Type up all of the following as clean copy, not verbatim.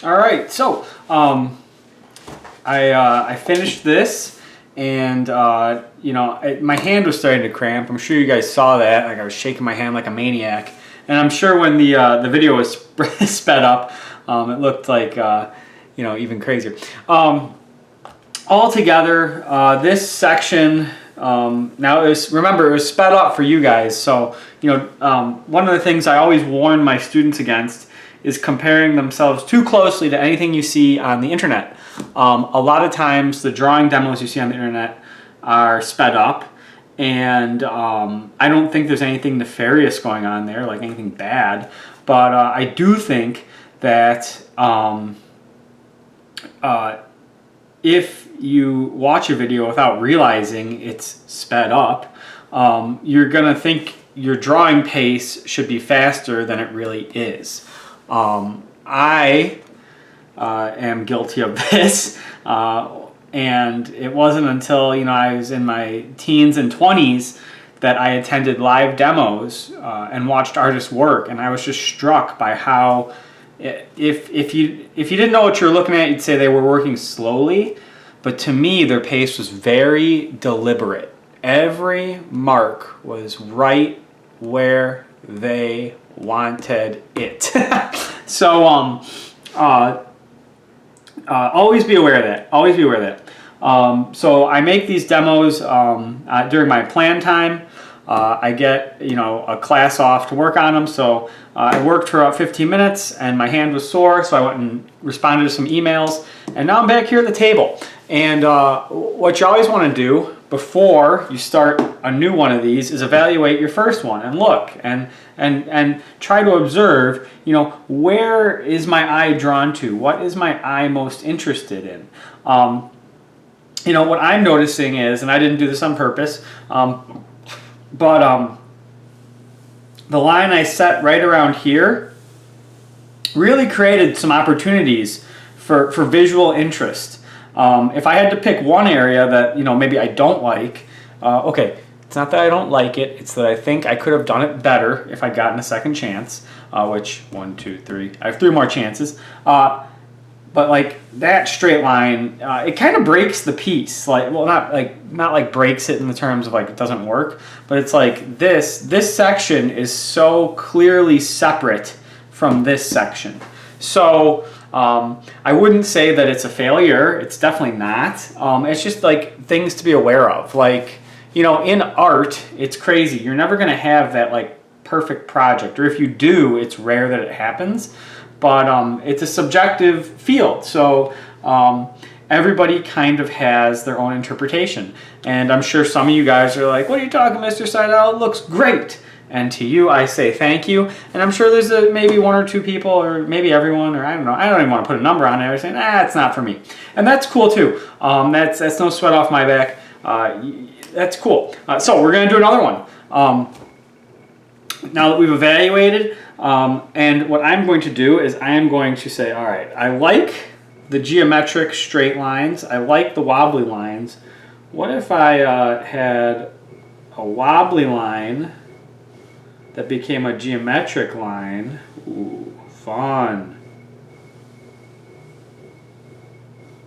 All right, so I finished this, and my hand was starting to cramp. I'm sure you guys saw that. Like I was shaking my hand like a maniac, and I'm sure when the video was sped up, it looked like even crazier. Altogether, this section. Now remember, it was sped up for you guys. So one of the things I always warn my students against is comparing themselves too closely to anything you see on the internet. A lot of times the drawing demos you see on the internet are sped up, and I don't think there's anything nefarious going on there, like anything bad, but I do think that if you watch a video without realizing it's sped up, you're gonna think your drawing pace should be faster than it really is. I am guilty of this, and it wasn't until I was in my teens and 20s that I attended live demos and watched artists work, and I was just struck by how if you didn't know what you were looking at, you'd say they were working slowly, but to me their pace was very deliberate. Every mark was right where they wanted it. So always be aware of that. Always be aware of that. So I make these demos during my plan time. I get a class off to work on them. So I worked for about 15 minutes, and my hand was sore, so I went and responded to some emails. And now I'm back here at the table. And what you always want to do before you start a new one of these is evaluate your first one and look and try to observe, where is my eye drawn to? What is my eye most interested in? What I'm noticing is, and I didn't do this on purpose, but the line I set right around here really created some opportunities for visual interest. If I had to pick one area that maybe I don't like, okay, it's not that I don't like it, it's that I think I could have done it better if I'd gotten a second chance, which 1, 2, 3, I have 3 more chances. But like that straight line, it kind of breaks the piece. Not like breaks it in the terms of like it doesn't work, but it's like this section is so clearly separate from this section. So I wouldn't say that it's a failure. It's definitely not. It's just like things to be aware of. Like, in art, it's crazy. You're never going to have that like perfect project, or if you do, it's rare that it happens. But it's a subjective field, so everybody kind of has their own interpretation. And I'm sure some of you guys are like, "What are you talking, Mr. Seidel? It looks great." And to you, I say thank you. And I'm sure there's maybe 1 or 2 people, or maybe everyone, or I don't know. I don't even want to put a number on it. Saying, it's not for me. And that's cool too. That's no sweat off my back. That's cool. So we're going to do another one. Now that we've evaluated, and what I'm going to do is I am going to say, all right, I like the geometric straight lines. I like the wobbly lines. What if I had a wobbly line that became a geometric line? Ooh, fun.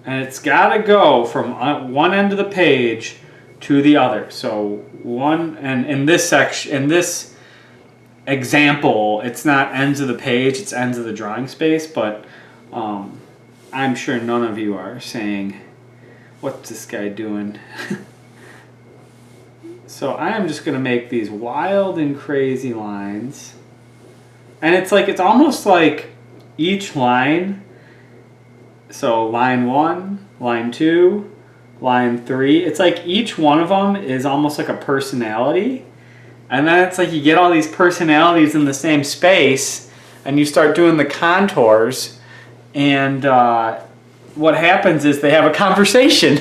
And it's got to go from one end of the page to the other. So one, and in this section, in this example, it's not ends of the page, it's ends of the drawing space, but I'm sure none of you are saying, what's this guy doing? So I am just going to make these wild and crazy lines. And it's almost like each line, so line 1, line 2, line 3, it's like each one of them is almost like a personality. And then it's like you get all these personalities in the same space, and you start doing the contours, and what happens is they have a conversation.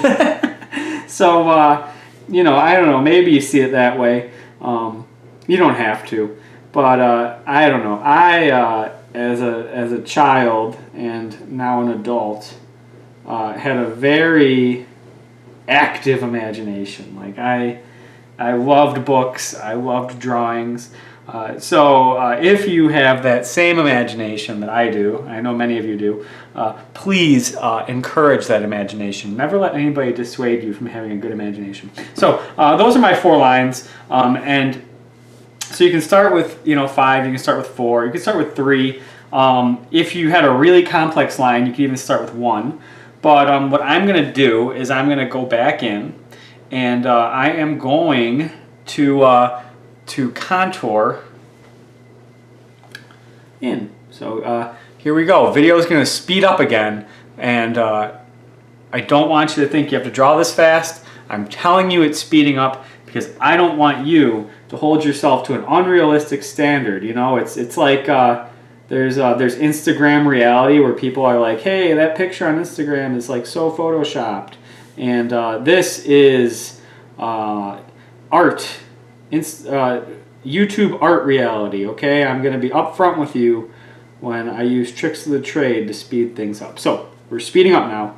So, I don't know, maybe you see it that way. You don't have to, but I don't know. I, as a child and now an adult, had a very active imagination. Like I loved books, I loved drawings, If you have that same imagination that I do, I know many of you do, please encourage that imagination. Never let anybody dissuade you from having a good imagination. So those are my 4 lines, and so you can start with 5, you can start with 4, you can start with 3. If you had a really complex line, you can even start with 1. But what I'm going to do is I'm going to go back in, and I am going to contour in. So here we go. Video is going to speed up again, and I don't want you to think you have to draw this fast. I'm telling you it's speeding up because I don't want you to hold yourself to an unrealistic standard. It's like there's Instagram reality where people are like, hey, that picture on Instagram is like so photoshopped, and this is art. YouTube art reality, okay? I'm going to be upfront with you when I use tricks of the trade to speed things up. So, we're speeding up now.